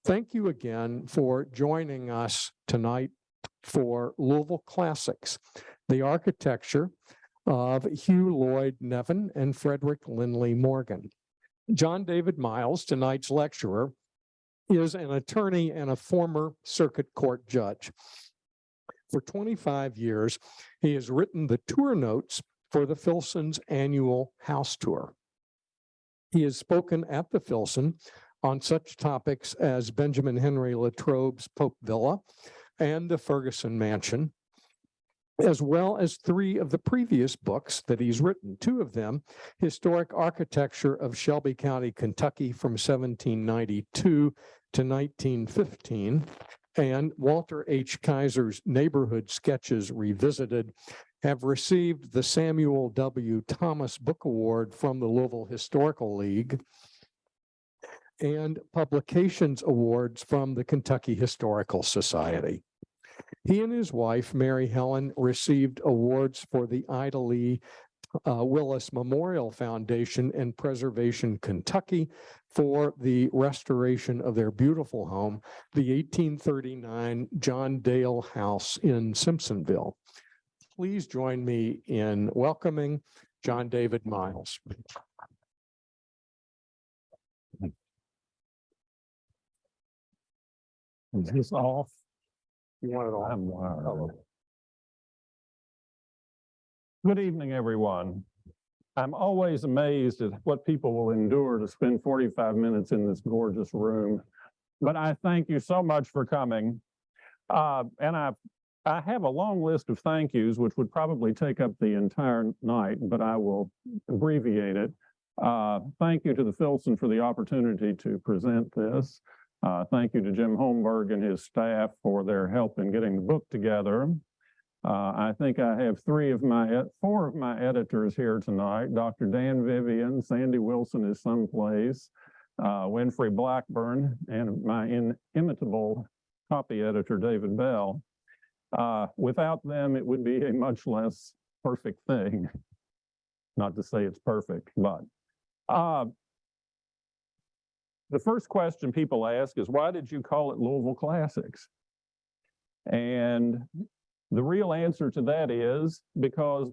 Thank you again for joining us tonight for Louisville Classics, the architecture of Hugh Lloyd Nevin and Frederick Lindley Morgan. John David Myles, tonight's lecturer, is an attorney and a former circuit court judge. For 25 years, he has written the tour notes for the Filson's annual house tour. He has spoken at the Filson on such topics as Benjamin Henry Latrobe's Pope Villa and the Ferguson Mansion, as well as 3 of the previous books that he's written. 2 of them, Historic Architecture of Shelby County, Kentucky from 1792 to 1915, and Walter H. Kaiser's Neighborhood Sketches Revisited, have received the Samuel W. Thomas Book Award from the Louisville Historical League and publications awards from the Kentucky Historical Society. He and his wife, Mary Helen, received awards for the Ida Lee Willis Memorial Foundation and Preservation Kentucky for the restoration of their beautiful home, the 1839 John Dale House in Simpsonville. Please join me in welcoming John David Myles. Is this off? You want it all? I'm wired. Good evening, everyone. I'm always amazed at what people will endure to spend 45 minutes in this gorgeous room. But I thank you so much for coming. And I have a long list of thank yous, which would probably take up the entire night, but I will abbreviate it. Thank you to the Filson for the opportunity to present this. Thank you to Jim Holmberg and his staff for their help in getting the book together. I think I have 4 of my editors here tonight. Dr. Dan Vivian, Sandy Wilson is someplace, Winfrey Blackburn, and my inimitable copy editor, David Bell. Without them, it would be a much less perfect thing. Not to say it's perfect, but the first question people ask is, why did you call it Louisville Classics? And the real answer to that is because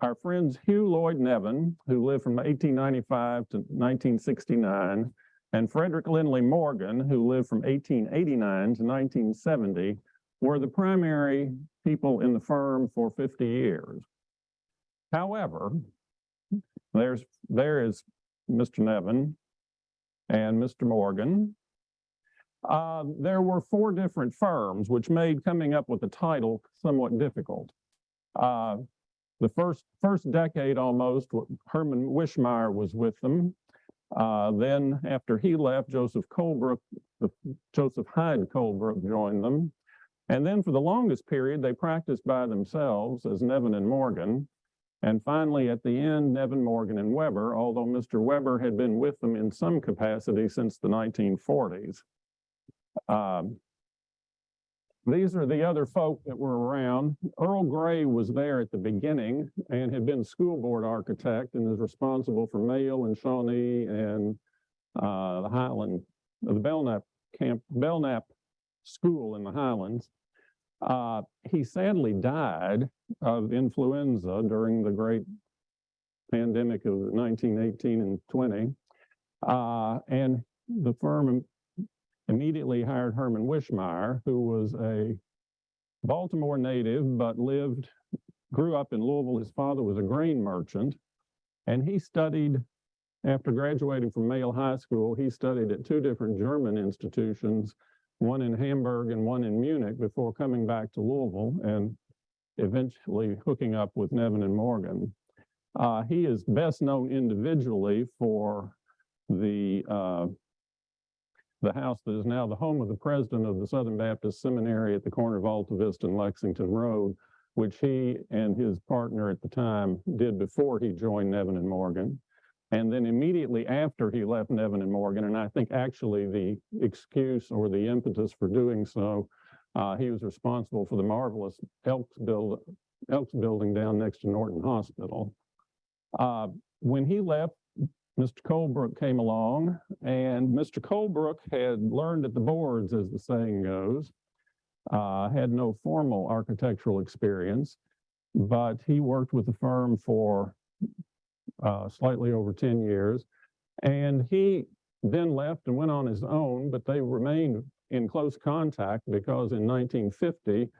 our friends Hugh Lloyd Nevin, who lived from 1895 to 1969, and Frederick Lindley Morgan, who lived from 1889 to 1970, were the primary people in the firm for 50 years. However, there is Mr. Nevin and Mr. Morgan. There were 4 different firms, which made coming up with the title somewhat difficult. The first decade almost, Herman Wishmeyer was with them. Then after he left, Joseph Hyde Colebrook joined them. And then for the longest period, they practiced by themselves as Nevin and Morgan. And finally, at the end, Nevin, Morgan, and Weber, although Mr. Weber had been with them in some capacity since the 1940s. These are the other folk that were around. Earl Gray was there at the beginning and had been school board architect and is responsible for Mayle and Shawnee and the Highland, the Belknap School in the Highlands. He sadly died of influenza during the great pandemic of 1918 and 20. And the firm immediately hired Herman Wishmeyer, who was a Baltimore native, but grew up in Louisville. His father was a grain merchant, and he studied, after graduating from Mayle High School, he studied at 2 different German institutions, one in Hamburg and one in Munich, before coming back to Louisville and eventually hooking up with Nevin and Morgan. He is best known individually for the house that is now the home of the president of the Southern Baptist Seminary at the corner of Alta Vista and Lexington Road, which he and his partner at the time did before he joined Nevin and Morgan. And then immediately after he left Nevin and Morgan, and I think actually the excuse or the impetus for doing so, he was responsible for the marvelous Elks building down next to Norton Hospital. When he left Mr. Colebrook came along, and Mr. Colebrook had learned at the boards, as the saying goes, had no formal architectural experience, but he worked with the firm for slightly over 10 years. And he then left and went on his own, but they remained in close contact because in 1950,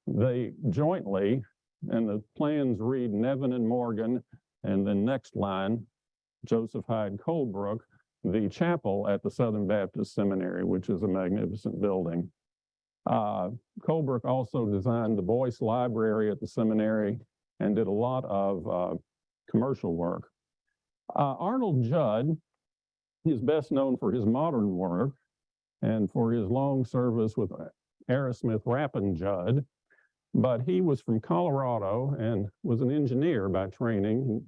they jointly, and the plans read Nevin and Morgan, and then next line, Joseph Hyde Colebrook, the chapel at the Southern Baptist Seminary, which is a magnificent building. Colebrook also designed the Boyce Library at the seminary and did a lot of commercial work. Arnold Judd is best known for his modern work and for his long service with Aerosmith Rapin Judd, but he was from Colorado and was an engineer by training.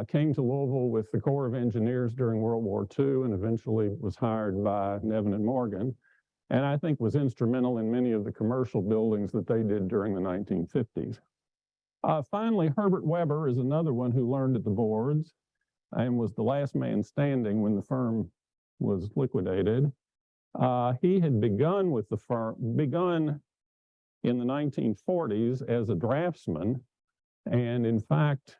Came to Louisville with the Corps of Engineers during World War II and eventually was hired by Nevin and Morgan, and I think was instrumental in many of the commercial buildings that they did during the 1950s. Finally, Herbert Weber is another one who learned at the boards and was the last man standing when the firm was liquidated. He had begun with the firm, in the 1940s as a draftsman, and in fact,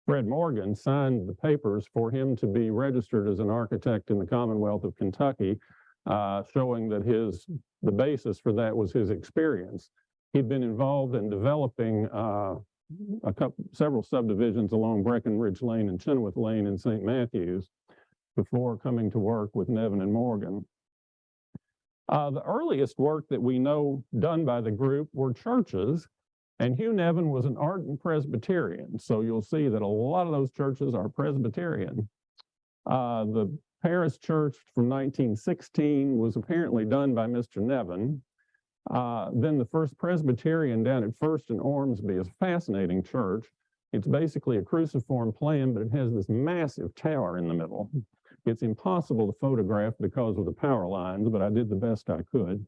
Fred Morgan signed the papers for him to be registered as an architect in the Commonwealth of Kentucky, showing that the basis for that was his experience. He'd been involved in developing several subdivisions along Breckenridge Lane and Chenoweth Lane in St. Matthews before coming to work with Nevin and Morgan. The earliest work that we know done by the group were churches, and Hugh Nevin was an ardent Presbyterian, so you'll see that a lot of those churches are Presbyterian. The Paris church from 1916 was apparently done by Mr. Nevin. Then the First Presbyterian down at First and Ormsby is a fascinating church. It's basically a cruciform plan, but it has this massive tower in the middle. It's impossible to photograph because of the power lines, but I did the best I could.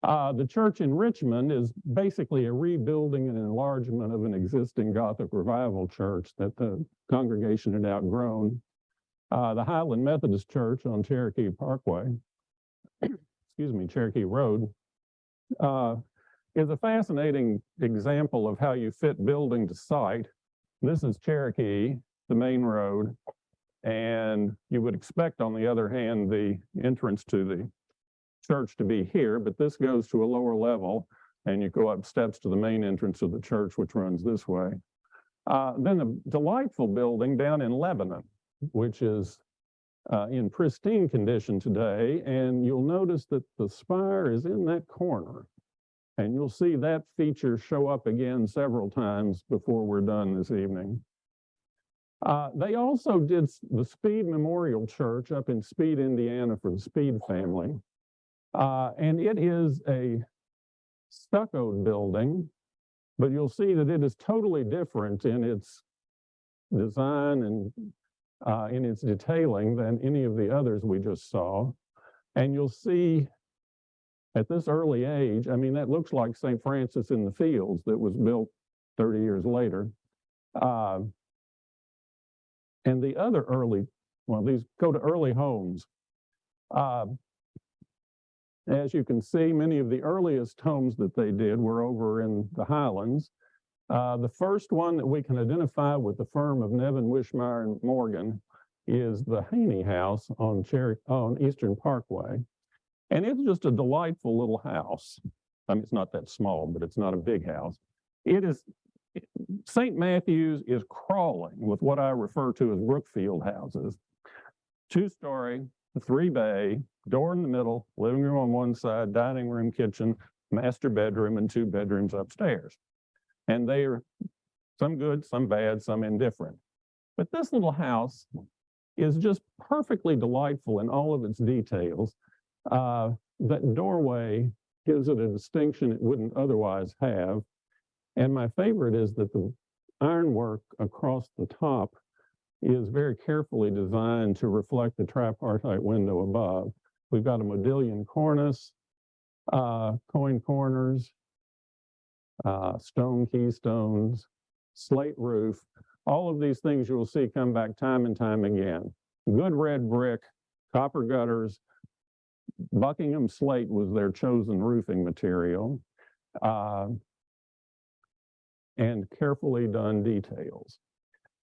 The church in Richmond is basically a rebuilding and enlargement of an existing Gothic revival church that the congregation had outgrown. The Highland Methodist Church on Cherokee Parkway, Cherokee Road, is a fascinating example of how you fit building to site. This is Cherokee, the main road, and you would expect, on the other hand, the entrance to the church to be here, but this goes to a lower level, and you go up steps to the main entrance of the church, which runs this way. Then a delightful building down in Lebanon, which is in pristine condition today, and you'll notice that the spire is in that corner, and you'll see that feature show up again several times before we're done this evening. They also did the Speed Memorial Church up in Speed, Indiana for the Speed family. And it is a stuccoed building, but you'll see that it is totally different in its design and in its detailing than any of the others we just saw. And you'll see at this early age, I mean, that looks like St. Francis in the Fields that was built 30 years later. And the other early, well, these go to early homes. As you can see, many of the earliest homes that they did were over in the Highlands. The first one that we can identify with the firm of Nevin, Wishmeyer, and Morgan is the Haney House on Eastern Parkway. And it's just a delightful little house. I mean, it's not that small, but it's not a big house. St. Matthews is crawling with what I refer to as Brookfield houses. 2-story, 3-bay, door in the middle, living room on one side, dining room, kitchen, master bedroom, and 2 bedrooms upstairs. And they are some good, some bad, some indifferent. But this little house is just perfectly delightful in all of its details. That doorway gives it a distinction it wouldn't otherwise have. And my favorite is that the ironwork across the top is very carefully designed to reflect the tripartite window above. We've got a modillion cornice, coin corners, stone keystones, slate roof. All of these things you will see come back time and time again. Good red brick, copper gutters, Buckingham slate was their chosen roofing material, and carefully done details.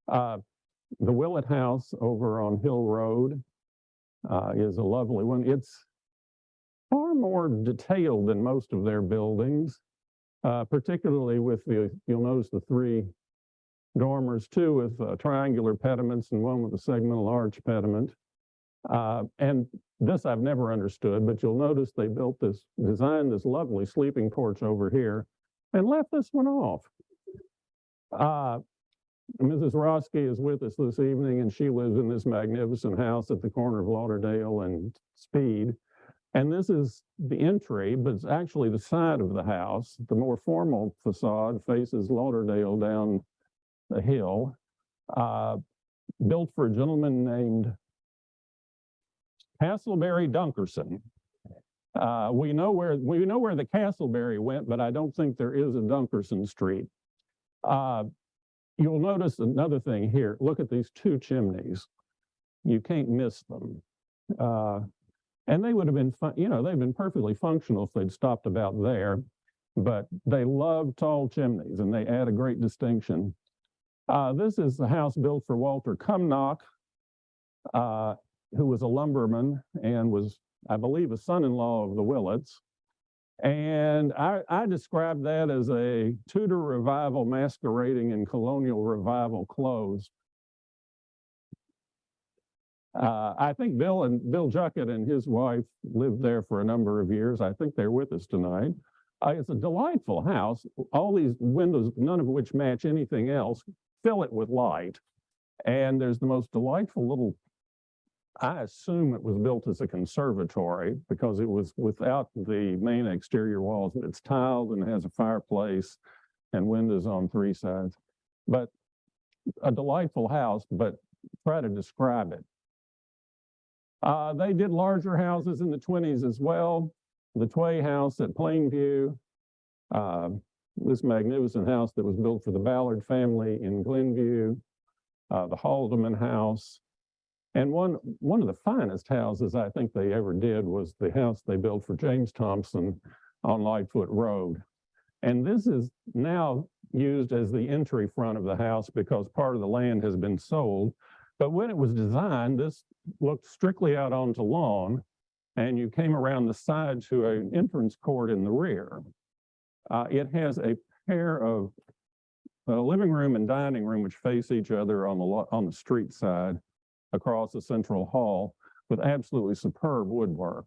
The Willett House over on Hill Road is a lovely one. It's far more detailed than most of their buildings, particularly with you'll notice the three dormers, two with triangular pediments and one with a segmental arch pediment. And this I've never understood, but you'll notice they designed this lovely sleeping porch over here and left this one off. Mrs. Roski is with us this evening, and she lives in this magnificent house at the corner of Lauderdale and Speed. And this is the entry, but it's actually the side of the house. The more formal facade faces Lauderdale down the hill, built for a gentleman named Castleberry Dunkerson. We know where the Castleberry went, but I don't think there is a Dunkerson Street. You'll notice another thing here. Look at these two chimneys. You can't miss them. And they would have been, they've been perfectly functional if they'd stopped about there, but they love tall chimneys and they add a great distinction. This is the house built for Walter Cumnock, who was a lumberman and was, I believe, a son-in-law of the Willets. And I describe that as a Tudor revival masquerading in colonial revival clothes. I think Bill Juckett and his wife lived there for a number of years. I think they're with us tonight. It's a delightful house. All these windows, none of which match anything else, fill it with light. And there's the most delightful little, I assume it was built as a conservatory because it was without the main exterior walls, but it's tiled and has a fireplace and windows on three sides. But a delightful house, but try to describe it. They did larger houses in the 20s as well. The Tway House at Plainview, this magnificent house that was built for the Ballard family in Glenview, the Haldeman House, and one of the finest houses I think they ever did was the house they built for James Thompson on Lightfoot Road. And this is now used as the entry front of the house because part of the land has been sold. But when it was designed, this looked strictly out onto lawn, and you came around the side to an entrance court in the rear. It has a pair of living room and dining room which face each other on the street side across the central hall with absolutely superb woodwork.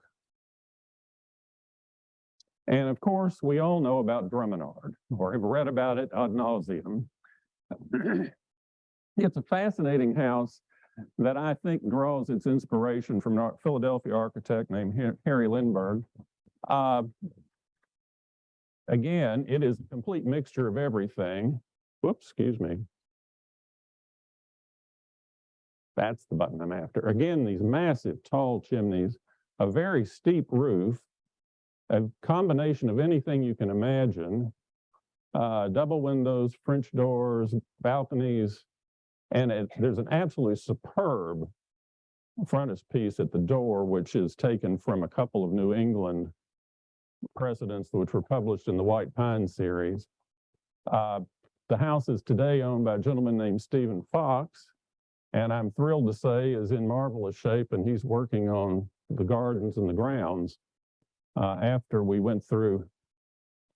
And of course, we all know about Druminard, or have read about it ad nauseum. It's a fascinating house that I think draws its inspiration from a Philadelphia architect named Harry Lindbergh. Again, it is a complete mixture of everything. Whoops, excuse me. That's the button I'm after. Again, these massive tall chimneys, a very steep roof, a combination of anything you can imagine, double windows, French doors, balconies, and there's an absolutely superb frontispiece at the door, which is taken from a couple of New England precedents which were published in the White Pine series. The house is today owned by a gentleman named Stephen Fox, and I'm thrilled to say is in marvelous shape, and he's working on the gardens and the grounds after we went through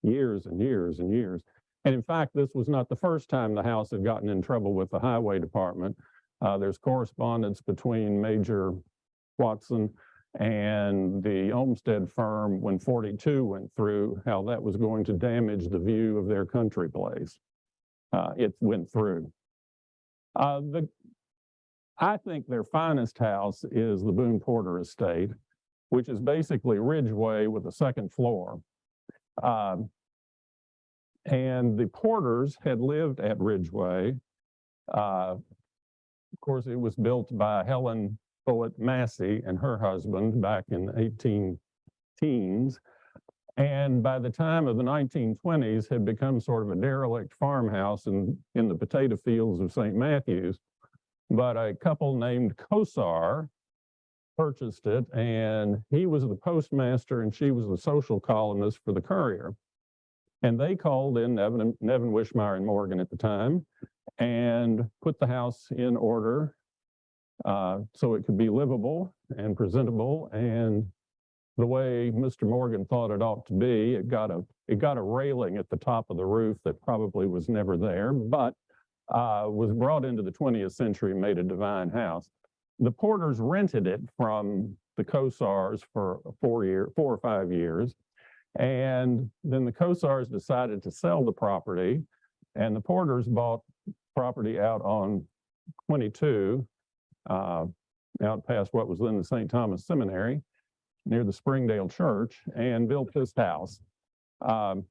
years and years and years. And in fact, this was not the first time the house had gotten in trouble with the highway department. There's correspondence between Major Watson and the Olmsted firm when 42 went through, how that was going to damage the view of their country place. It went through. I think their finest house is the Boone Porter Estate, which is basically Ridgeway with a second floor. And the Porters had lived at Ridgeway. Of course, it was built by Helen Bullitt Massey and her husband back in the 18 teens. and by the time of the 1920s had become sort of a derelict farmhouse in the potato fields of St. Matthews. But a couple named Kosar purchased it, and he was the postmaster and she was the social columnist for the Courier. And they called in Nevin, Wishmeyer, and Morgan at the time and put the house in order so it could be livable and presentable and the way Mr. Morgan thought it ought to be. It got a railing at the top of the roof that probably was never there, but was brought into the 20th century and made a divine house. The Porters rented it from the Kosars for 4 or 5 years. And then the Kosars decided to sell the property, and the Porters bought property out on 22, out past what was then the St. Thomas Seminary, near the Springdale Church, and built this house. The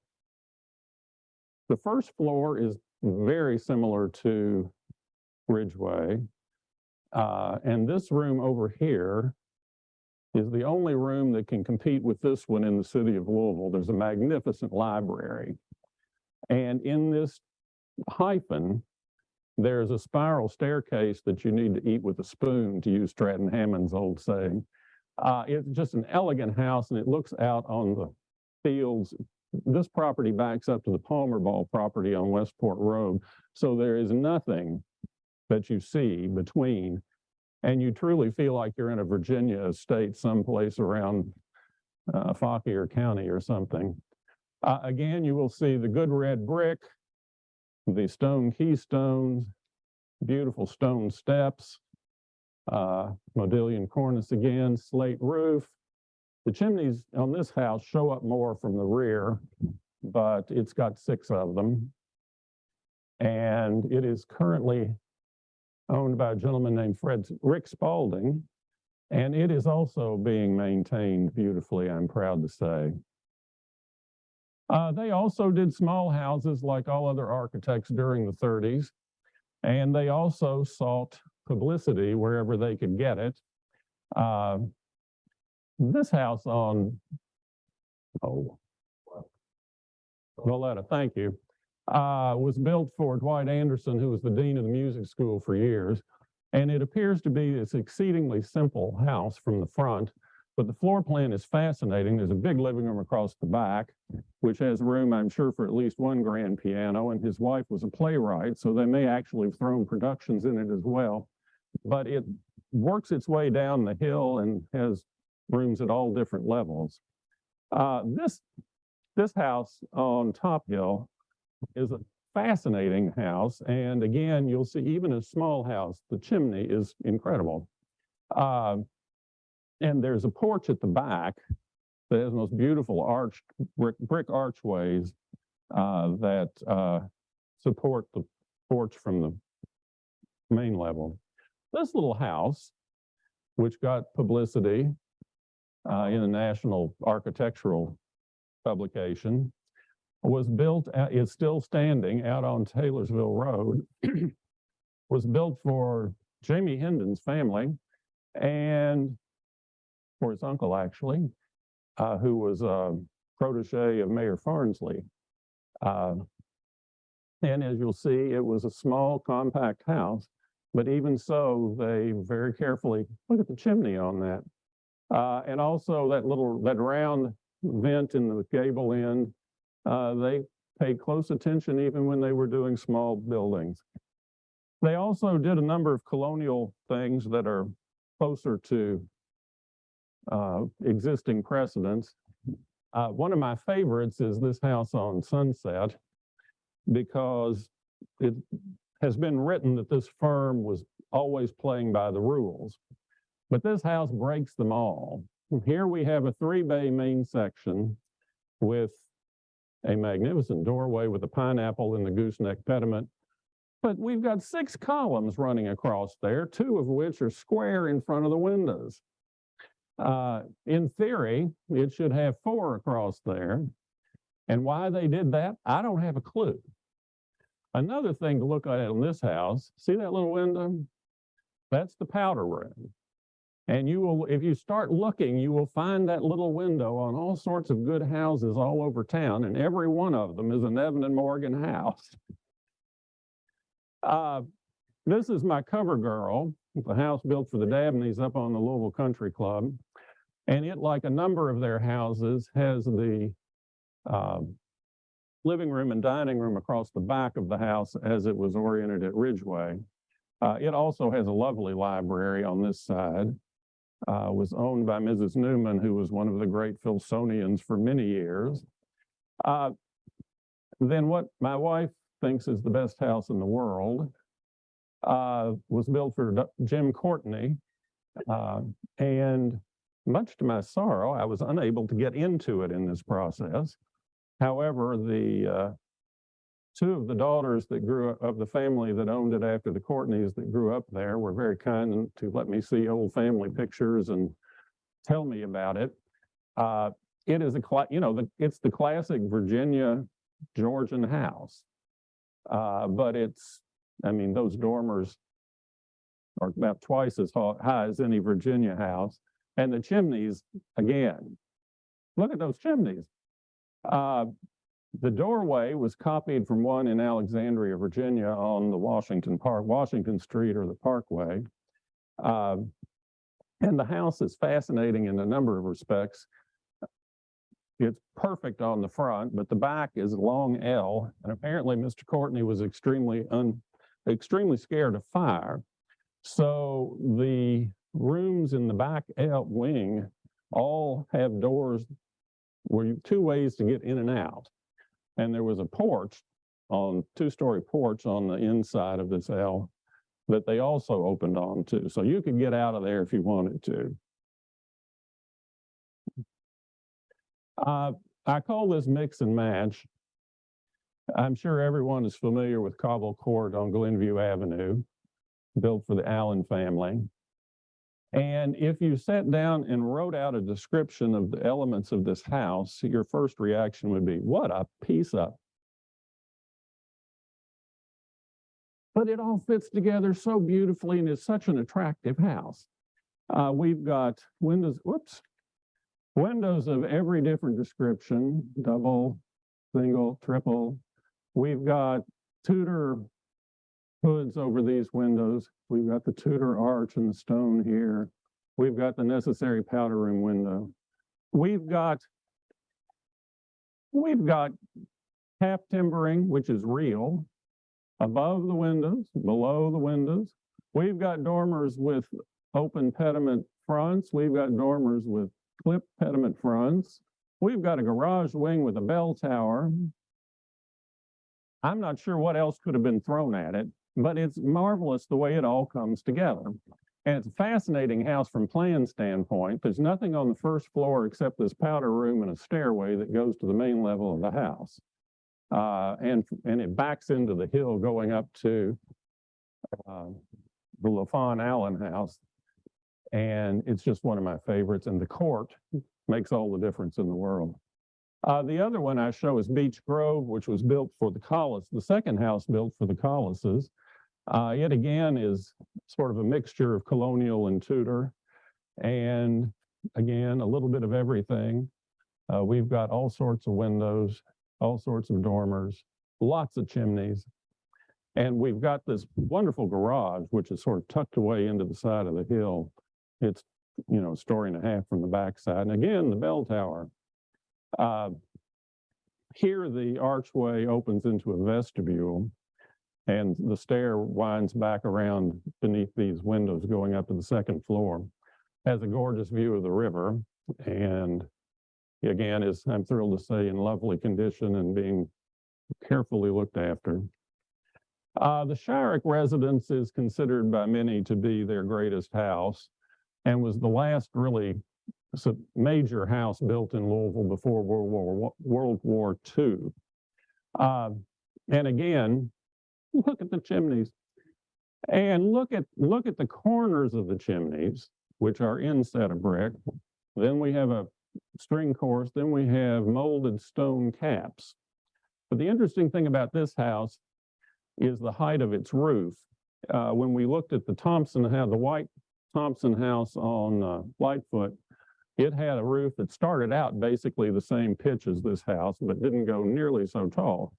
first floor is very similar to Ridgeway. And this room over here is the only room that can compete with this one in the city of Louisville. There's a magnificent library. And in this hyphen, there's a spiral staircase that you need to eat with a spoon, to use Stratton Hammond's old saying. It's just an elegant house, and it looks out on the fields. This property backs up to the Palmer Ball property on Westport Road. So there is nothing that you see between, and you truly feel like you're in a Virginia estate someplace around Fauquier County or something. Again, you will see the good red brick, the stone keystones, beautiful stone steps, modillion cornice again, slate roof. The chimneys on this house show up more from the rear, but it's got 6 of them. And it is currently owned by a gentleman named Rick Spalding, and it is also being maintained beautifully, I'm proud to say. They also did small houses like all other architects during the 30s, and they also sought publicity wherever they could get it. This house on, Valletta, thank you, was built for Dwight Anderson, who was the dean of the music school for years. And it appears to be this exceedingly simple house from the front, but the floor plan is fascinating. There's a big living room across the back, which has room, I'm sure, for at least one grand piano. And his wife was a playwright, so they may actually have thrown productions in it as well. But it works its way down the hill and has rooms at all different levels. This house on Top Hill is a fascinating house. And again, you'll see even a small house, the chimney is incredible. And there's a porch at the back that has most beautiful arched brick archways that support the porch from the main level. This little house, which got publicity in a national architectural publication, was built, is still standing out on Taylorsville Road, was built for Jamie Hendon's family and for his uncle, actually, who was a protege of Mayor Farnsley. And as you'll see, it was a small, compact house, but even so, they very carefully, look at the chimney on that. And also that round vent in the gable end, they paid close attention even when they were doing small buildings. They also did a number of colonial things that are closer to existing precedents. One of my favorites is this house on Sunset, because it has been written that this firm was always playing by the rules. But this house breaks them all. Here we have a 3-bay main section with a magnificent doorway with a pineapple in the gooseneck pediment. But we've got 6 columns running across there, 2 of which are square in front of the windows. In theory, it should have 4 across there. And why they did that, I don't have a clue. Another thing to look at in this house, see that little window? That's the powder room. And you will, if you start looking, you will find that little window on all sorts of good houses all over town, and every one of them is a Nevin and Morgan house. This is my cover girl, the house built for the Dabneys up on the Louisville Country Club. And it, like a number of their houses, has the living room and dining room across the back of the house as it was oriented at Ridgeway. It also has a lovely library on this side. Was owned by Mrs. Newman, who was one of the great Filsonians for many years. Then what my wife thinks is the best house in the world was built for Jim Courtney. And much to my sorrow, I was unable to get into it in this process. However, the two of the daughters that grew up of the family that owned it after the Courtneys that grew up there were very kind to let me see old family pictures and tell me about it. It is it's the classic Virginia Georgian house, but those dormers are about twice as high as any Virginia house, and the chimneys again. Look at those chimneys. The doorway was copied from one in Alexandria, Virginia on the Washington Street or the Parkway. And the house is fascinating in a number of respects. It's perfect on the front, but the back is a long L. And apparently Mr. Courtney was extremely scared of fire. So the rooms in the back L wing all have doors where two ways to get in and out. And there was a porch, two-story porch on the inside of this L that they also opened onto. So you could get out of there if you wanted to. I call this mix and match. I'm sure everyone is familiar with Cobble Court on Glenview Avenue, built for the Allen family. And if you sat down and wrote out a description of the elements of this house, your first reaction would be, what a piece of. But it all fits together so beautifully and is such an attractive house. We've got windows of every different description, double, single, triple. We've got Tudor hoods over these windows. We've got the Tudor arch and the stone here. We've got the necessary powder room window. We've got half timbering, which is real, above the windows, below the windows. We've got dormers with open pediment fronts. We've got dormers with clip pediment fronts. We've got a garage wing with a bell tower. I'm not sure what else could have been thrown at it, but it's marvelous the way it all comes together. And it's a fascinating house from plan standpoint. There's nothing on the first floor except this powder room and a stairway that goes to the main level of the house. And it backs into the hill going up to the LaFawn Allen house. And it's just one of my favorites. And the court makes all the difference in the world. The other one I show is Beech Grove, which was built for the Collis, the second house built for the Collises. It again is sort of a mixture of colonial and Tudor, and again, a little bit of everything. We've got all sorts of windows, all sorts of dormers, lots of chimneys, and we've got this wonderful garage, which is sort of tucked away into the side of the hill. It's, a story and a half from the backside. And again, the bell tower. Here, the archway opens into a vestibule, and the stair winds back around beneath these windows going up to the second floor. Has a gorgeous view of the river, and again, I'm thrilled to say, in lovely condition and being carefully looked after. The Shyrick residence is considered by many to be their greatest house, and was the last really major house built in Louisville before World War II. And again, look at the chimneys, and look at the corners of the chimneys, which are inset of brick. Then we have a string course. Then we have molded stone caps. But the interesting thing about this house is the height of its roof. When we looked at the white Thompson house on Lightfoot, it had a roof that started out basically the same pitch as this house, but didn't go nearly so tall.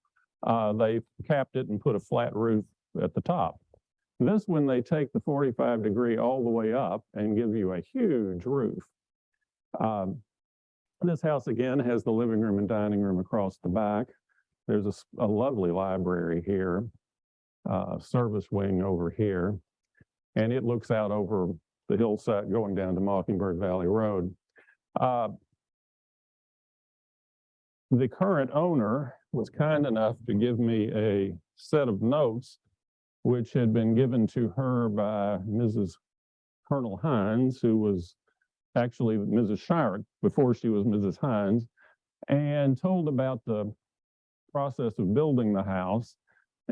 They capped it and put a flat roof at the top. This one, they take the 45-degree all the way up and give you a huge roof. This house, again, has the living room and dining room across the back. There's a lovely library here, service wing over here, and it looks out over the hillside going down to Mockingbird Valley Road. The current owner was kind enough to give me a set of notes which had been given to her by Mrs. Colonel Hines, who was actually Mrs. Shyrick before she was Mrs. Hines, and told about the process of building the house.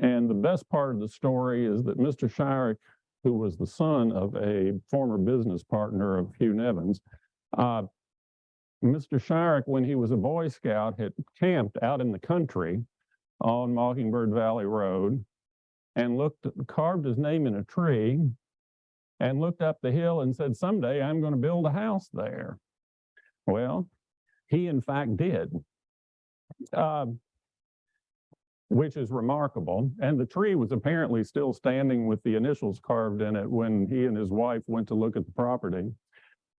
And the best part of the story is that Mr. Shyrick, who was the son of a former business partner of Hugh Nevin's, Mr. Shyrick, when he was a Boy Scout, had camped out in the country on Mockingbird Valley Road and carved his name in a tree and looked up the hill and said, someday I'm going to build a house there. Well, he in fact did, which is remarkable. And the tree was apparently still standing with the initials carved in it when he and his wife went to look at the property.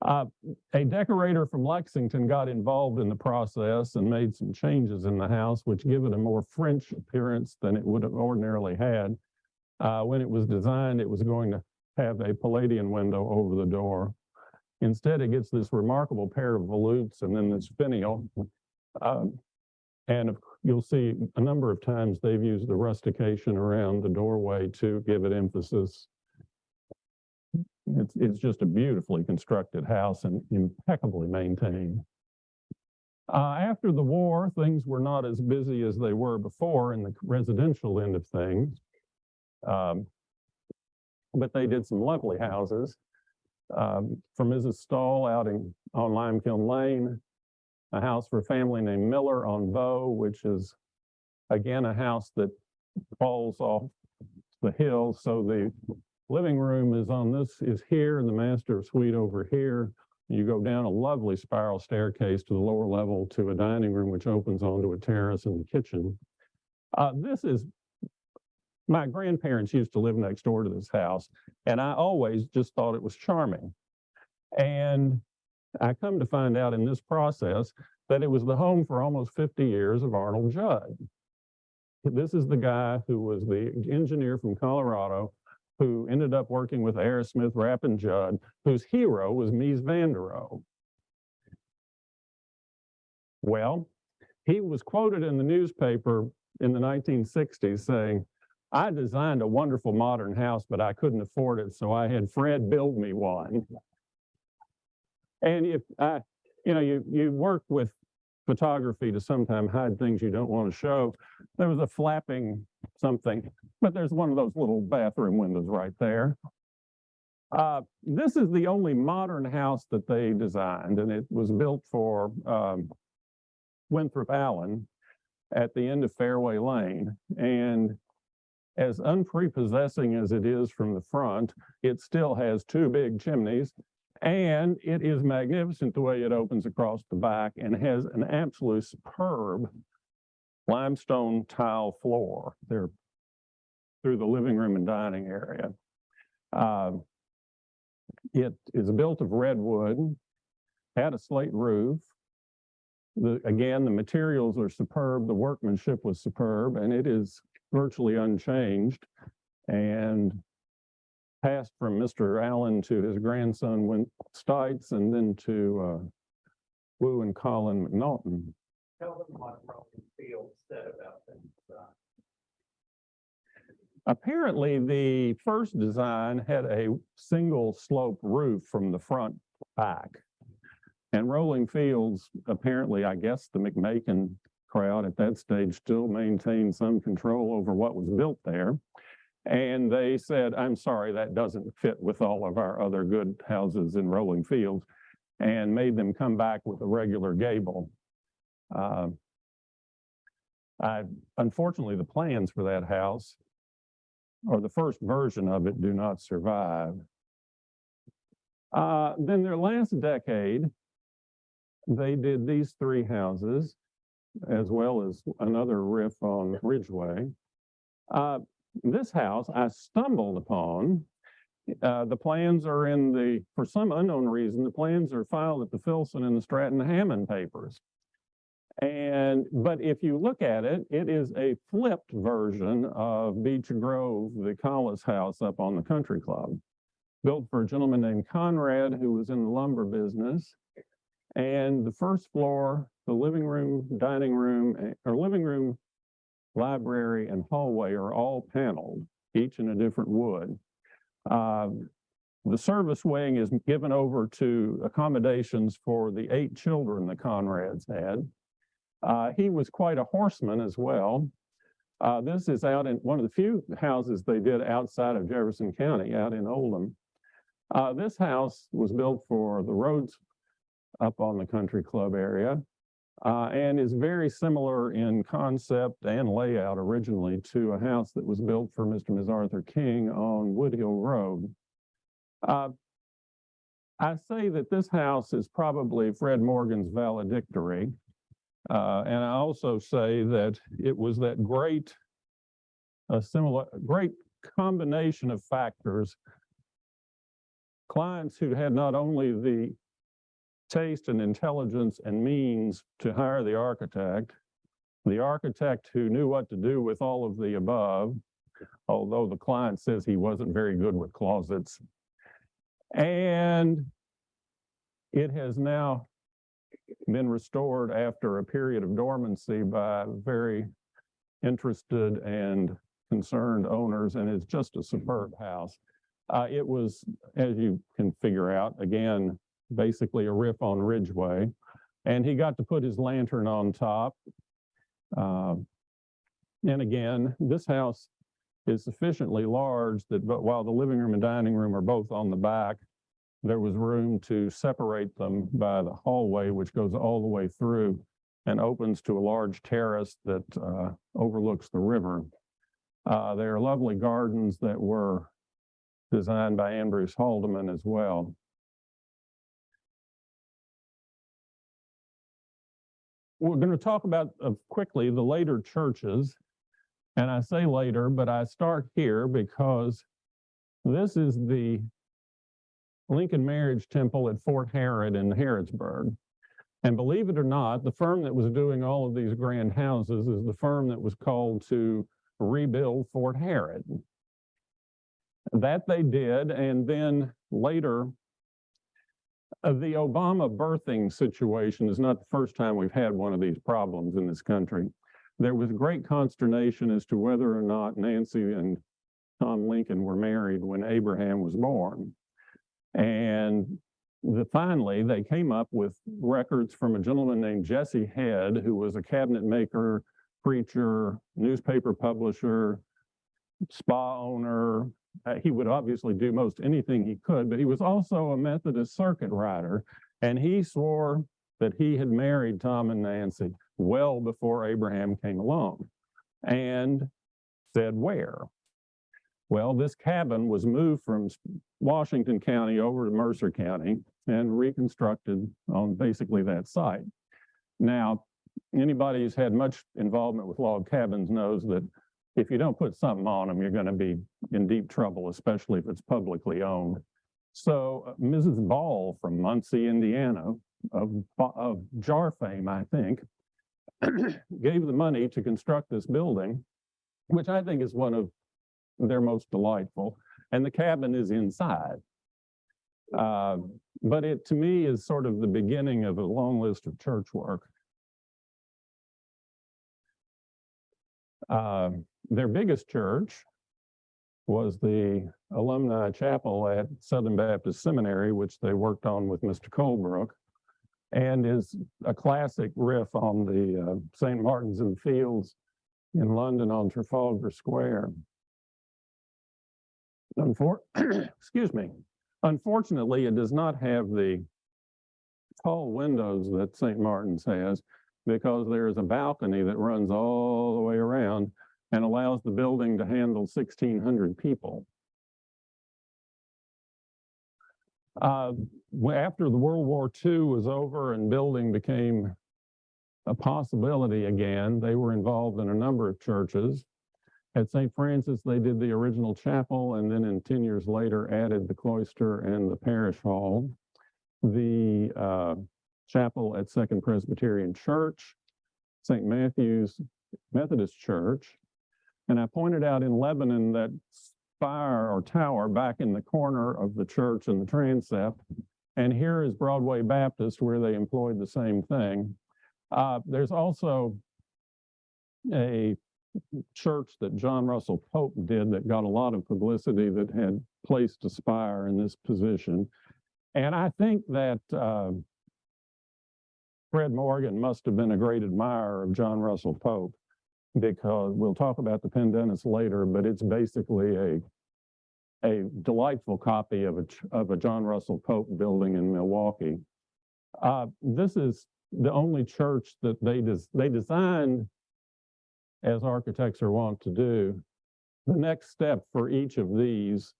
A decorator from Lexington got involved in the process and made some changes in the house, which give it a more French appearance than it would have ordinarily had. When it was designed, it was going to have a Palladian window over the door. Instead, it gets this remarkable pair of volutes and then this finial. And you'll see a number of times they've used the rustication around the doorway to give it emphasis. It's just a beautifully constructed house and impeccably maintained. After the war, things were not as busy as they were before in the residential end of things. But they did some lovely houses. For Mrs. Stahl out on Limekiln Lane, a house for a family named Miller on Bow, which is, again, a house that falls off the hill. So the living room is here, and the master suite over here. You go down a lovely spiral staircase to the lower level to a dining room, which opens onto a terrace and the kitchen. My grandparents used to live next door to this house, and I always just thought it was charming. And I come to find out in this process that it was the home for almost 50 years of Arnold Judd. This is the guy who was the engineer from Colorado who ended up working with Aerosmith, Rapp and Judd, whose hero was Mies van der Rohe. Well, he was quoted in the newspaper in the 1960s saying, I designed a wonderful modern house, but I couldn't afford it, so I had Fred build me one. And if you work with photography to sometimes hide things you don't want to show. There was a flapping something, but there's one of those little bathroom windows right there. This is the only modern house that they designed, and it was built for Winthrop Allen at the end of Fairway Lane. And as unprepossessing as it is from the front, it still has two big chimneys, and it is magnificent the way it opens across the back and has an absolutely superb limestone tile floor there through the living room and dining area. It is built of redwood, had a slate roof. Again, the materials are superb, the workmanship was superb, and it is virtually unchanged, and passed from Mr. Allen to his grandson Stites, and then to Lou and Colin McNaughton. Tell them what Rolling Field said about them. Apparently, the first design had a single slope roof from the front back. And Rolling Fields, apparently, I guess the McMakin crowd at that stage still maintained some control over what was built there. And they said, I'm sorry, that doesn't fit with all of our other good houses in Rolling Fields, and made them come back with a regular gable. Unfortunately, the plans for that house, or the first version of it, do not survive. Then their last decade, they did these three houses, as well as another riff on Ridgeway. This house I stumbled upon. The plans are for some unknown reason, the plans are filed at the Filson and the Stratton Hammond papers. But if you look at it, it is a flipped version of Beech Grove, the Collis house up on the Country Club, built for a gentleman named Conrad, who was in the lumber business. And the first floor, the living room, dining room, or living room, library, and hallway are all paneled, each in a different wood. The service wing is given over to accommodations for the 8 children the Conrads had. He was quite a horseman as well. This is out in one of the few houses they did outside of Jefferson County, out in Oldham. This house was built for the roads up on the Country Club area, and is very similar in concept and layout originally to a house that was built for Mr. and Ms. Arthur King on Woodhill Road. I say that this house is probably Fred Morgan's valedictory. And I also say that it was that great combination of factors. Clients who had not only the taste and intelligence and means to hire the architect who knew what to do with all of the above, although the client says he wasn't very good with closets. And it has now been restored after a period of dormancy by very interested and concerned owners, and it's just a superb house. It was, as you can figure out, again, basically a riff on Ridgeway, and he got to put his lantern on top. And again, this house is sufficiently large that while the living room and dining room are both on the back, there was room to separate them by the hallway, which goes all the way through and opens to a large terrace that overlooks the river. There are lovely gardens that were designed by Ambrose Haldeman as well. We're going to talk about quickly the later churches. And I say later, but I start here because this is the Lincoln Marriage Temple at Fort Herod in Harrodsburg. And believe it or not, the firm that was doing all of these grand houses is the firm that was called to rebuild Fort Herod. That they did, and then later, the Obama birthing situation is not the first time we've had one of these problems in this country. There was great consternation as to whether or not Nancy and Tom Lincoln were married when Abraham was born. And finally, they came up with records from a gentleman named Jesse Head, who was a cabinet maker, preacher, newspaper publisher, spa owner. He would obviously do most anything he could, but he was also a Methodist circuit rider. And he swore that he had married Tom and Nancy well before Abraham came along, and said where. Well, this cabin was moved from Washington County over to Mercer County and reconstructed on basically that site. Now, anybody who's had much involvement with log cabins knows that if you don't put something on them, you're going to be in deep trouble, especially if it's publicly owned. So Mrs. Ball from Muncie, Indiana, of jar fame, I think, gave the money to construct this building, which I think is one of their most delightful. And the cabin is inside. But it, to me, is sort of the beginning of a long list of church work. Their biggest church was the alumni chapel at Southern Baptist Seminary, which they worked on with Mr. Colebrook, and is a classic riff on the St. Martin's in the Fields in London on Trafalgar Square. Excuse me. Unfortunately, it does not have the tall windows that St. Martin's has, because there is a balcony that runs all the way around and allows the building to handle 1,600 people. After the World War II was over and building became a possibility again, they were involved in a number of churches. At St. Francis, they did the original chapel, and then 10 years later added the cloister and the parish hall. The chapel at Second Presbyterian Church, St. Matthew's Methodist Church. And I pointed out in Lebanon that spire or tower back in the corner of the church and the transept. And here is Broadway Baptist, where they employed the same thing. There's also a church that John Russell Pope did that got a lot of publicity that had placed a spire in this position. And I think that Fred Morgan must have been a great admirer of John Russell Pope, because we'll talk about the Pendennis later, but it's basically a delightful copy of a John Russell Pope building in Milwaukee. This is the only church that they designed, as architects are wont to do, the next step for each of these.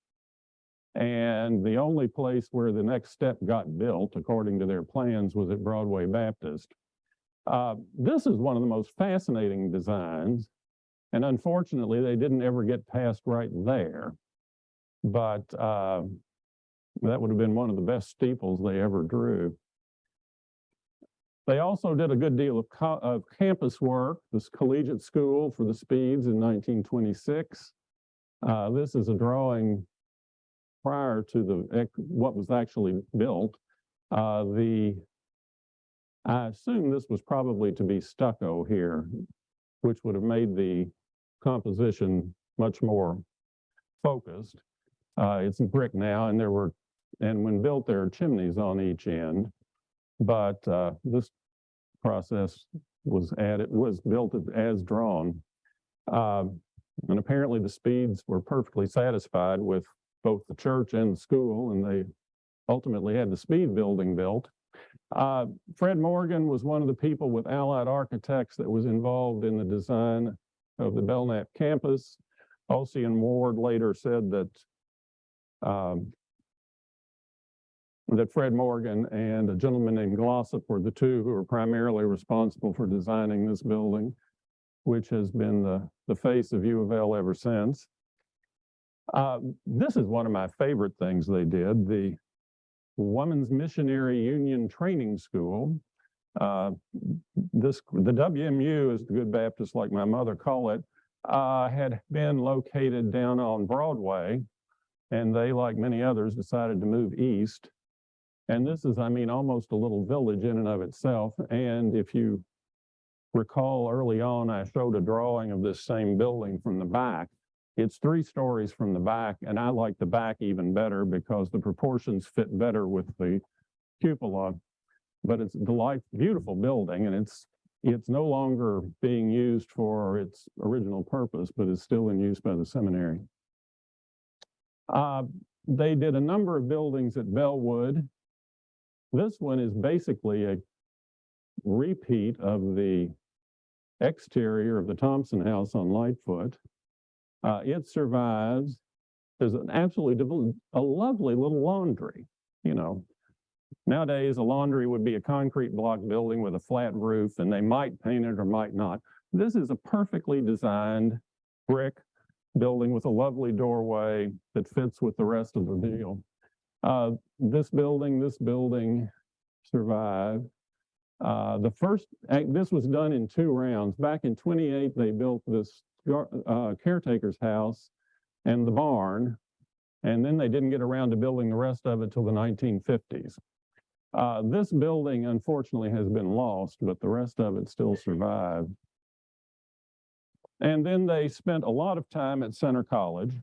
And the only place where the next step got built, according to their plans, was at Broadway Baptist. This is one of the most fascinating designs, and unfortunately, they didn't ever get past right there. But that would have been one of the best steeples they ever drew. They also did a good deal of campus work, this collegiate school for the Speeds in 1926. This is a drawing prior to what was actually built. I assume this was probably to be stucco here, which would have made the composition much more focused. It's brick now, and when built, there are chimneys on each end. But this process was built as drawn. And apparently the Speeds were perfectly satisfied with both the church and the school, and they ultimately had the Speed building built. Fred Morgan was one of the people with Allied Architects that was involved in the design of the Belknap campus. Ossian Ward later said that Fred Morgan and a gentleman named Glossop were the two who were primarily responsible for designing this building, which has been the face of U of L ever since. This is one of my favorite things they did, the Women's Missionary Union Training School. The WMU, as the good Baptists like my mother call it, had been located down on Broadway, and they, like many others, decided to move east. And this is, I mean, almost a little village in and of itself. And if you recall early on, I showed a drawing of this same building from the back. It's 3 stories from the back, and I like the back even better because the proportions fit better with the cupola. But it's a beautiful building, and it's no longer being used for its original purpose, but is still in use by the seminary. They did a number of buildings at Bellwood. This one is basically a repeat of the exterior of the Thompson House on Lightfoot. It survives. There's a lovely little laundry. You know, nowadays a laundry would be a concrete block building with a flat roof, and they might paint it or might not. This is a perfectly designed brick building with a lovely doorway that fits with the rest of the deal. This building survived. This was done in 2 rounds. Back in 28, they built this caretaker's house and the barn, and then they didn't get around to building the rest of it till the 1950s. This building, unfortunately, has been lost, but the rest of it still survived. And then they spent a lot of time at Center College.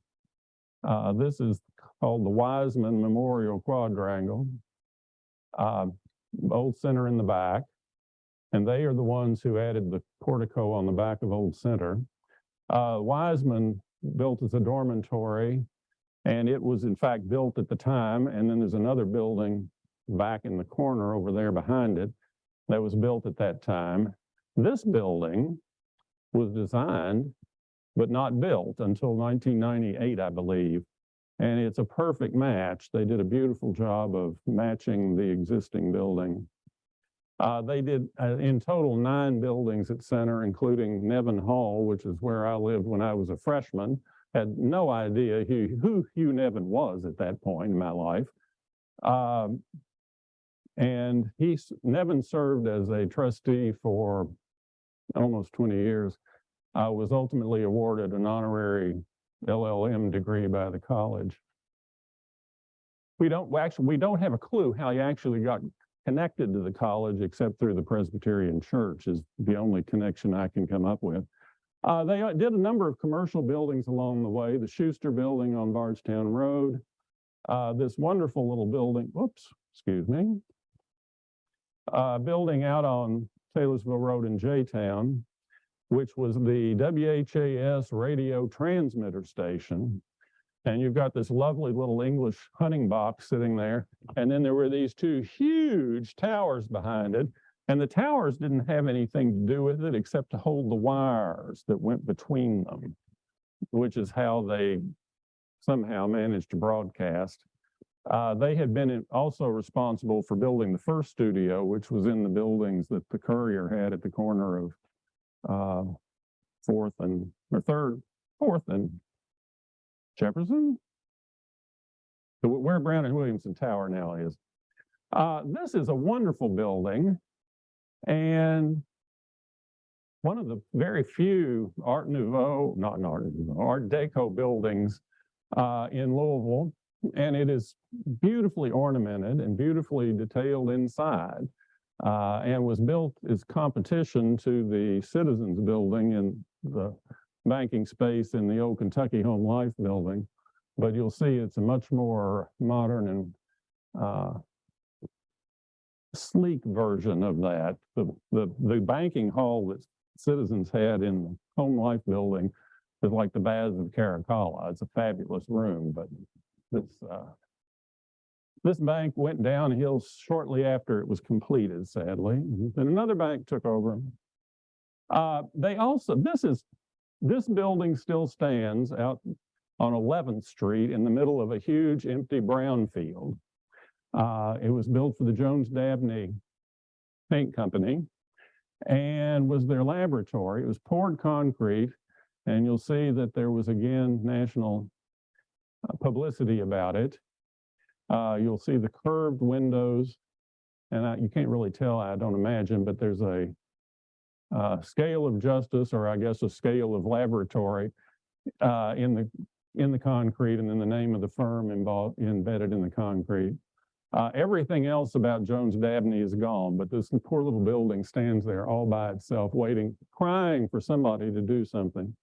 This is called the Wiseman Memorial Quadrangle. Old Center in the back, and they are the ones who added the portico on the back of Old Center. Wiseman built as a dormitory, and it was in fact built at the time, and then there's another building back in the corner over there behind it that was built at that time. This building was designed but not built until 1998, I believe. And it's a perfect match. They did a beautiful job of matching the existing building. They did in total 9 buildings at Center, including Nevin Hall, which is where I lived when I was a freshman. Had no idea who Hugh Nevin was at that point in my life. And Nevin served as a trustee for almost 20 years. Was ultimately awarded an honorary LLM degree by the college. We don't have a clue how he actually got connected to the college except through the Presbyterian Church is the only connection I can come up with. They did a number of commercial buildings along the way, the Schuster Building on Bardstown Road, this wonderful little building, building out on Taylorsville Road in J-Town, which was the WHAS radio transmitter station. And you've got this lovely little English hunting box sitting there. And then there were these 2 huge towers behind it. And the towers didn't have anything to do with it except to hold the wires that went between them, which is how they somehow managed to broadcast. They had been also responsible for building the first studio, which was in the buildings that the Courier had at the corner of 4th and Jefferson, where Brown and Williamson Tower now is. This is a wonderful building and one of the very few Art Deco buildings in Louisville, and it is beautifully ornamented and beautifully detailed inside, and was built as competition to the Citizens Building in the banking space in the old Kentucky Home Life building. But you'll see it's a much more modern and sleek version of that. The banking hall that Citizens had in the Home Life building is like the Baths of Caracalla. It's a fabulous room, but this bank went downhill shortly after it was completed, sadly. Then another bank took over. This building still stands out on 11th Street in the middle of a huge empty brownfield. It was built for the Jones Dabney Paint Company and was their laboratory. It was poured concrete, and you'll see that there was again national publicity about it. You'll see the curved windows, and you can't really tell, I don't imagine, but there's a scale of justice, or I guess a scale of laboratory in the concrete, and then the name of the firm embedded in the concrete. Everything else about Jones Dabney is gone, but this poor little building stands there all by itself, crying for somebody to do something.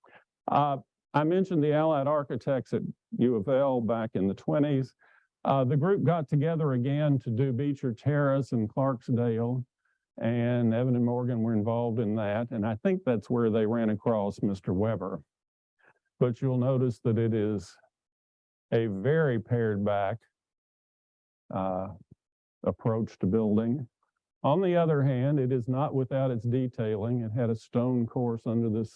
I mentioned the Allied architects at U of L back in the 20s. The group got together again to do Beecher Terrace and Clarksdale, and Nevin and Morgan were involved in that. And I think that's where they ran across Mr. Weber. But you'll notice that it is a very pared back approach to building. On the other hand, it is not without its detailing. It had a stone course under the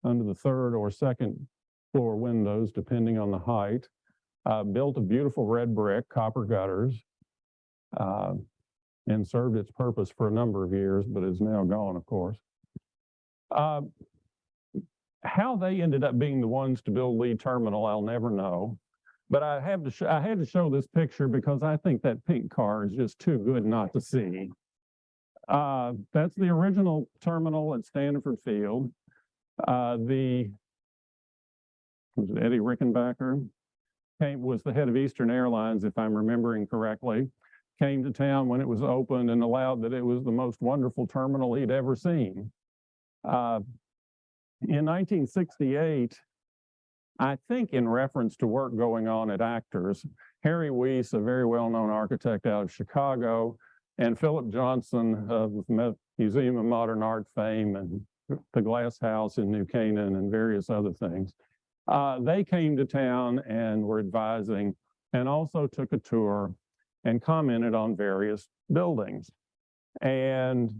3rd or 2nd floor windows, depending on the height. Built of beautiful red brick, copper gutters, and served its purpose for a number of years, but is now gone, of course. How they ended up being the ones to build Lee Terminal, I'll never know. But I had to show this picture because I think that pink car is just too good not to see. That's the original terminal at Stanford Field. Was it Eddie Rickenbacker? Was the head of Eastern Airlines, if I'm remembering correctly, came to town when it was opened and allowed that it was the most wonderful terminal he'd ever seen. In 1968, I think in reference to work going on at Actors, Harry Weiss, a very well-known architect out of Chicago, and Philip Johnson of the Museum of Modern Art fame and the Glass House in New Canaan and various other things, they came to town and were advising and also took a tour and commented on various buildings. And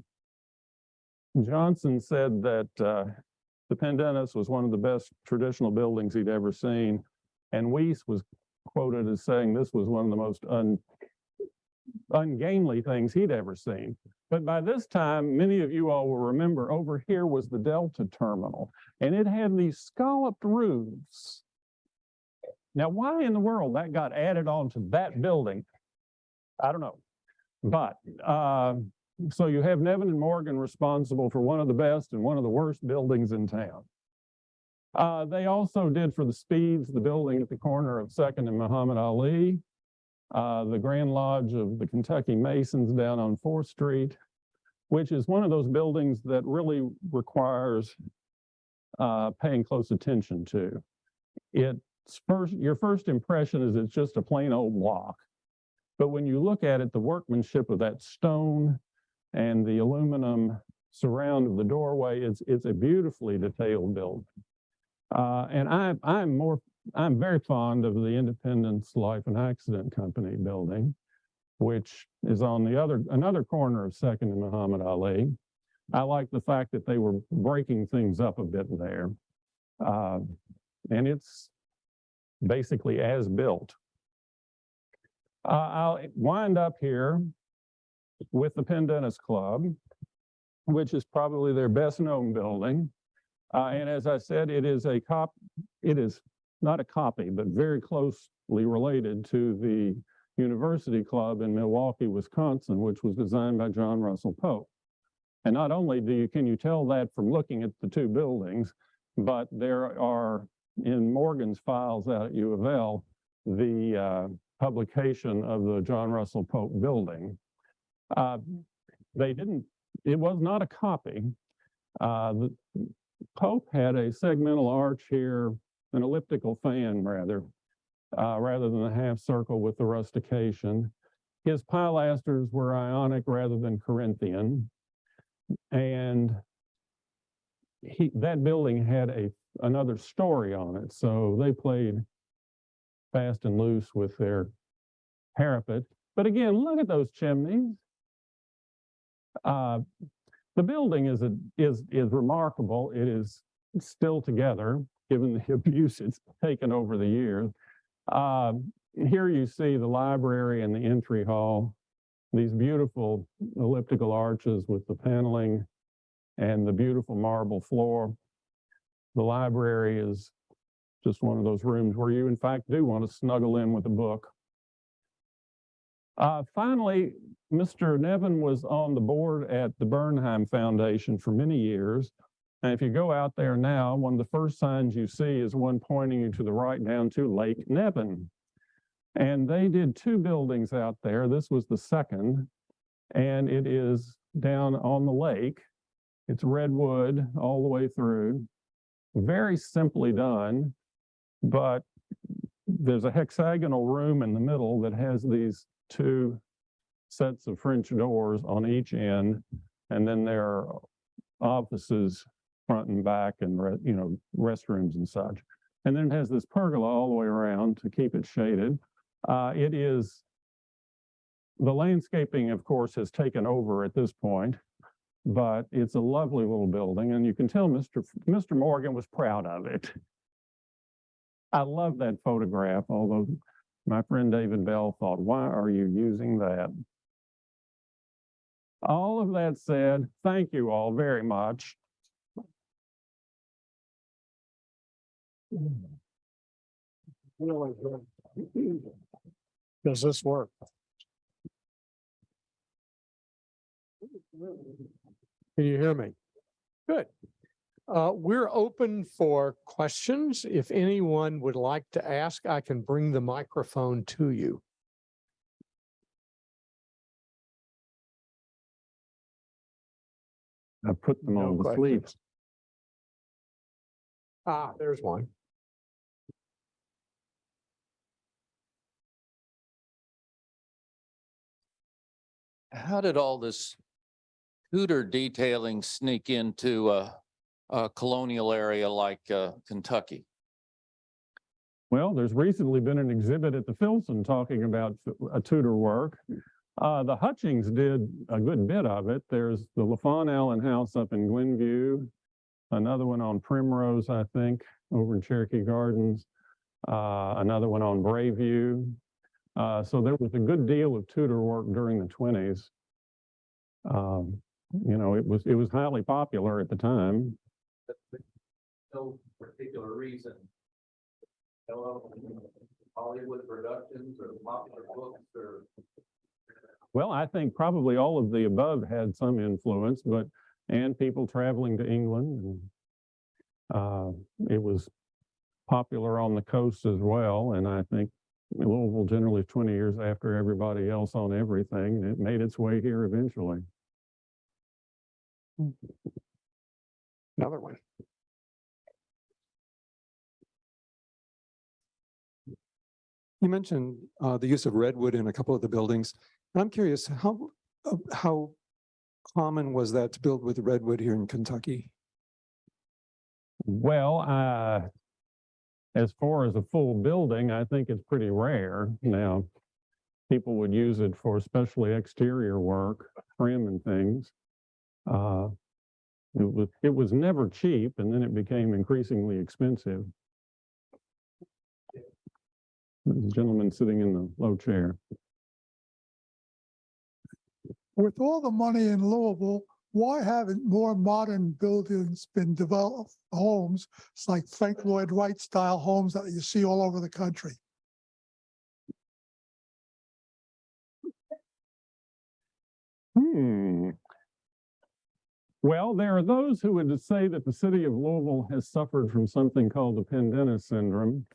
Johnson said that the Pendennis was one of the best traditional buildings he'd ever seen. And Weiss was quoted as saying this was one of the most ungainly things he'd ever seen. But by this time, many of you all will remember over here was the Delta terminal, and it had these scalloped roofs. Now, why in the world that got added on to that building, I don't know. But so you have Nevin and Morgan responsible for one of the best and one of the worst buildings in town. They also did for the Speeds, the building at the corner of 2nd and Muhammad Ali, the Grand Lodge of the Kentucky Masons down on 4th Street, which is one of those buildings that really requires paying close attention to. Your first impression is it's just a plain old block. But when you look at it, the workmanship of that stone and the aluminum surround of the doorway, it's a beautifully detailed building. And I'm very fond of the Independence Life and Accident Company building, which is on another corner of 2nd and Muhammad Ali. I like the fact that they were breaking things up a bit there. And it's basically as built. I'll wind up here with the Pendennis Club, which is probably their best known building. And as I said, it is not a copy, but very closely related to the University Club in Milwaukee, Wisconsin, which was designed by John Russell Pope. And not only can you tell that from looking at the two buildings, but there are in Morgan's files out at U of L, the publication of the John Russell Pope building. It was not a copy. Pope had a segmental arch here, an elliptical fan rather than a half circle with the rustication. His pilasters were Ionic rather than Corinthian. And that building had another story on it. So they played fast and loose with their parapet. But again, look at those chimneys. The building is remarkable. It is still together, given the abuse it's taken over the years. Here you see the library and the entry hall, these beautiful elliptical arches with the paneling and the beautiful marble floor. The library is just one of those rooms where you, in fact, do want to snuggle in with a book. Finally, Mr. Nevin was on the board at the Bernheim Foundation for many years. And if you go out there now, one of the first signs you see is one pointing you to the right down to Lake Nevin. And they did two buildings out there. This was the second, and it is down on the lake. It's redwood all the way through. Very simply done, but there's a hexagonal room in the middle that has these two sets of French doors on each end, and then there are offices front and back and restrooms and such. And then it has this pergola all the way around to keep it shaded. The landscaping, of course, has taken over at this point, but it's a lovely little building, and you can tell Mr. Morgan was proud of it. I love that photograph, although my friend David Bell thought, why are you using that? All of that said, thank you all very much. Does this work? Can you hear me? Good. We're open for questions. If anyone would like to ask, I can bring the microphone to you. I put them on the sleeve. There's one. How did all this Tudor detailing sneak into a colonial area like Kentucky? Well, there's recently been an exhibit at the Filson talking about Tudor work. The Hutchings did a good bit of it. There's the LaFawn Allen House up in Glenview, another one on Primrose, I think, over in Cherokee Gardens. another one on Brayview. So there was a good deal of Tudor work during the 20s. You know, it was highly popular at the time. No particular reason. Hello, Hollywood productions or popular books or. Well, I think probably all of the above had some influence, and people traveling to England, and it was popular on the coast as well. And I think Louisville generally is 20 years after everybody else on everything, and it made its way here eventually. Another one. You mentioned the use of redwood in a couple of the buildings. I'm curious, how common was that to build with redwood here in Kentucky? Well, as far as a full building, I think it's pretty rare. Now, people would use it for especially exterior work, trim and things. It was never cheap, and then it became increasingly expensive. The gentleman sitting in the low chair. With all the money in Louisville, why haven't more modern buildings been developed, homes, it's like Frank Lloyd Wright style homes that you see all over the country? Well, there are those who would say that the city of Louisville has suffered from something called the Pendennis syndrome.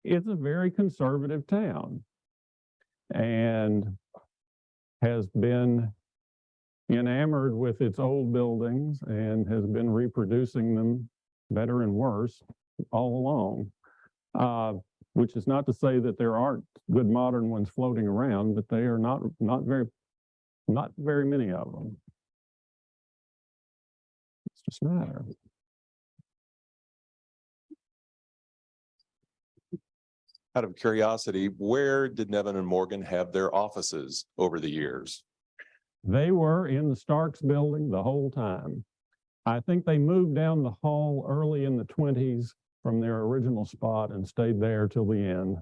It's a very conservative town and has been enamored with its old buildings and has been reproducing them better and worse all along. Which is not to say that there aren't good modern ones floating around, but they are not very many of them. It's just a matter. Out of curiosity, where did Nevin and Morgan have their offices over the years? They were in the Starks building the whole time. I think they moved down the hall early in the 20s from their original spot and stayed there till the end.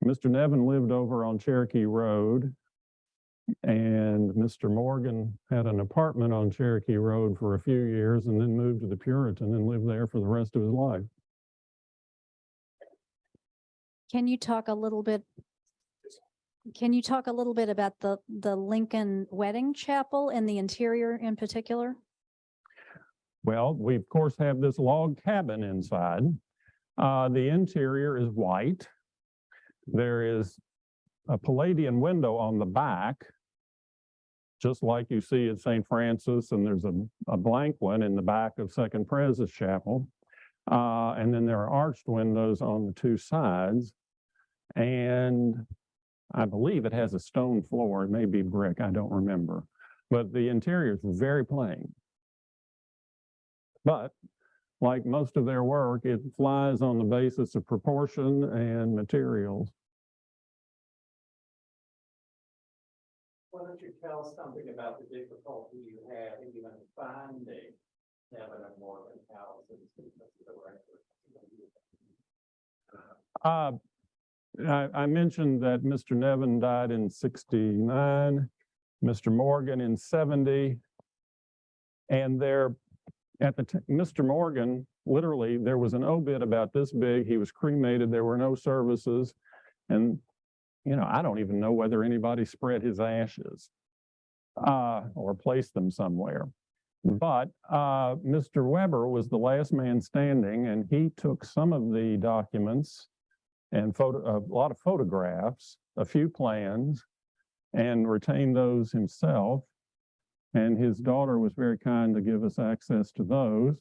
Mr. Nevin lived over on Cherokee Road, and Mr. Morgan had an apartment on Cherokee Road for a few years and then moved to the Puritan and lived there for the rest of his life. Can you talk a little bit about the Lincoln Wedding Chapel and the interior in particular? Well, we of course have this log cabin inside. The interior is white. There is a Palladian window on the back, just like you see at St. Francis, and there's a blank one in the back of Second Prez's Chapel. And then there are arched windows on the two sides. And I believe it has a stone floor. It may be brick, I don't remember. But the interior is very plain. But like most of their work, it flies on the basis of proportion and materials. Why don't you tell us something about the difficulty you had even finding Nevin and Morgan houses? I mentioned that Mr. Nevin died in 69, Mr. Morgan in 70, and Mr. Morgan, literally, there was an obit about this big. He was cremated. There were no services, and I don't even know whether anybody spread his ashes or placed them somewhere. But Mr. Weber was the last man standing, and he took some of the documents and a lot of photographs, a few plans, and retained those himself. And his daughter was very kind to give us access to those.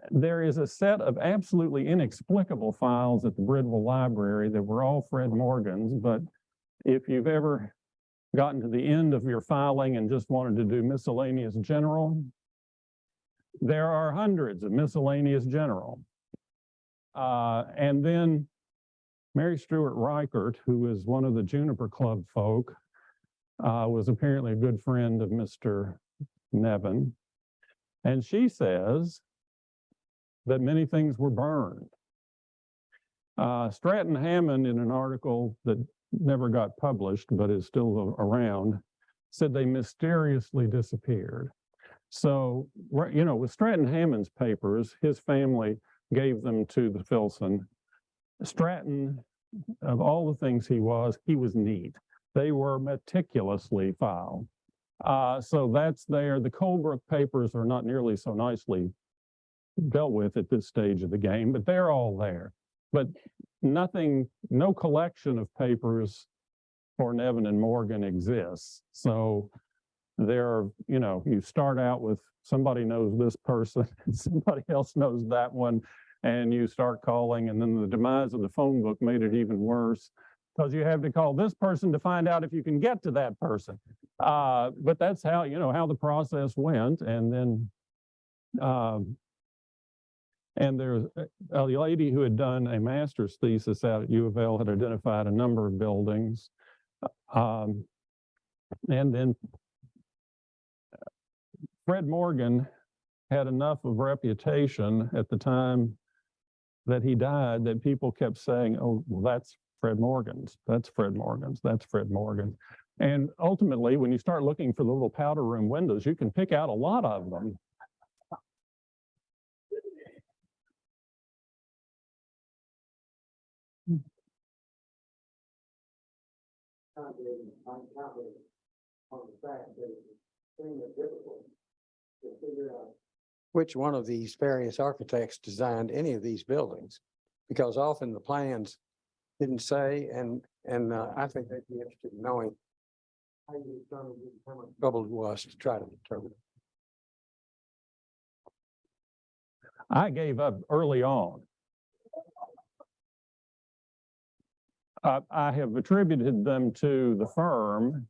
There is a set of absolutely inexplicable files at the Bridwell Library that were all Fred Morgan's, but if you've ever gotten to the end of your filing and just wanted to do miscellaneous general, there are hundreds of miscellaneous general. And then Mary Stewart Reichert, who is one of the Juniper Club folk, was apparently a good friend of Mr. Nevin. And she says that many things were burned. Stratton Hammond, in an article that never got published but is still around, said they mysteriously disappeared. So, you know, with Stratton Hammond's papers, his family gave them to the Filson. Stratton, of all the things he was neat. They were meticulously filed. So that's there. The Colebrook papers are not nearly so nicely dealt with at this stage of the game, but they're all there. But nothing, no collection of papers for Nevin and Morgan exists. So there are, you know, you start out with somebody knows this person, and somebody else knows that one, and you start calling, and then the demise of the phone book made it even worse because you have to call this person to find out if you can get to that person. But that's how, you know, how the process went. And then, and there's a lady who had done a master's thesis out at U of L had identified a number of buildings. And then Fred Morgan had enough of reputation at the time that he died that people kept saying, oh, well, that's Fred Morgan's, that's Fred Morgan's, that's Fred Morgan. And ultimately, when you start looking for the little powder room windows, you can pick out a lot of them. I'm confident on the fact that it's extremely difficult to figure out which one of these various architects designed any of these buildings, because often the plans didn't say, and I think they'd be interested in knowing how you determined how much trouble it was to try to determine. I gave up early on. I have attributed them to the firm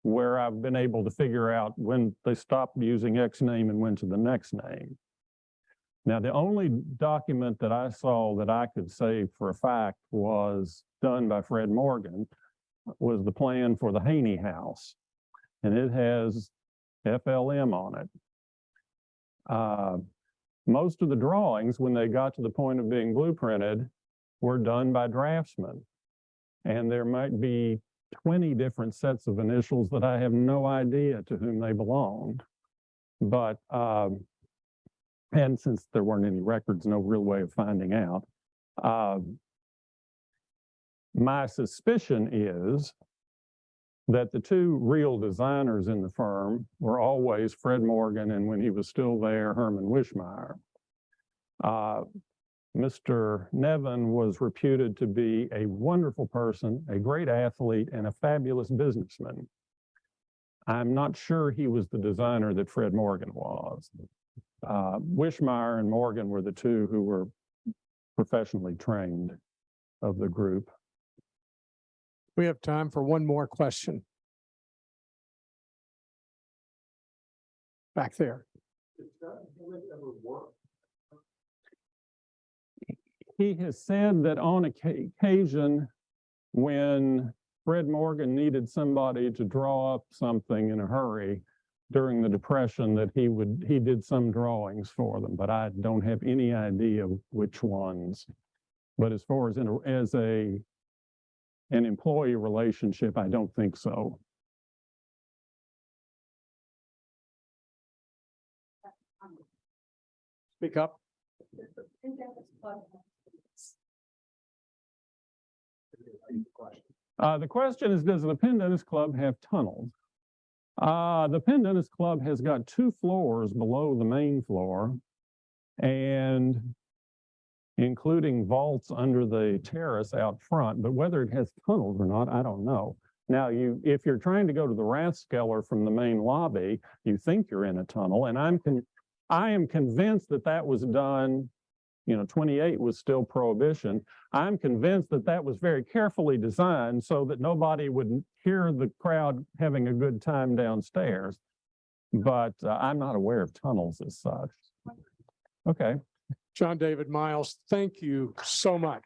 where I've been able to figure out when they stopped using X name and went to the next name. Now, the only document that I saw that I could say for a fact was done by Fred Morgan was the plan for the Haney House, and it has FLM on it. Most of the drawings, when they got to the point of being blueprinted, were done by draftsmen. And there might be 20 different sets of initials that I have no idea to whom they belonged. But, and since there weren't any records, no real way of finding out. My suspicion is that the two real designers in the firm were always Fred Morgan, and when he was still there, Herman Wishmeyer. Mr. Nevin was reputed to be a wonderful person, a great athlete, and a fabulous businessman. I'm not sure he was the designer that Fred Morgan was. Wishmeyer and Morgan were the two who were professionally trained of the group. We have time for one more question. Back there. He has said that on occasion, when Fred Morgan needed somebody to draw up something in a hurry during the Depression, that he did some drawings for them, but I don't have any idea which ones. But as far as an employee relationship, I don't think so. Speak up. The question is, does the Pendennis Club have tunnels? The Pendennis Club has got 2 floors below the main floor, and including vaults under the terrace out front, but whether it has tunnels or not, I don't know. Now, if you're trying to go to the Rathskeller from the main lobby, you think you're in a tunnel, and I am convinced that that was done. You know, 28 was still prohibition. I'm convinced that that was very carefully designed so that nobody would hear the crowd having a good time downstairs. But I'm not aware of tunnels as such. Okay. John David Myles, thank you so much.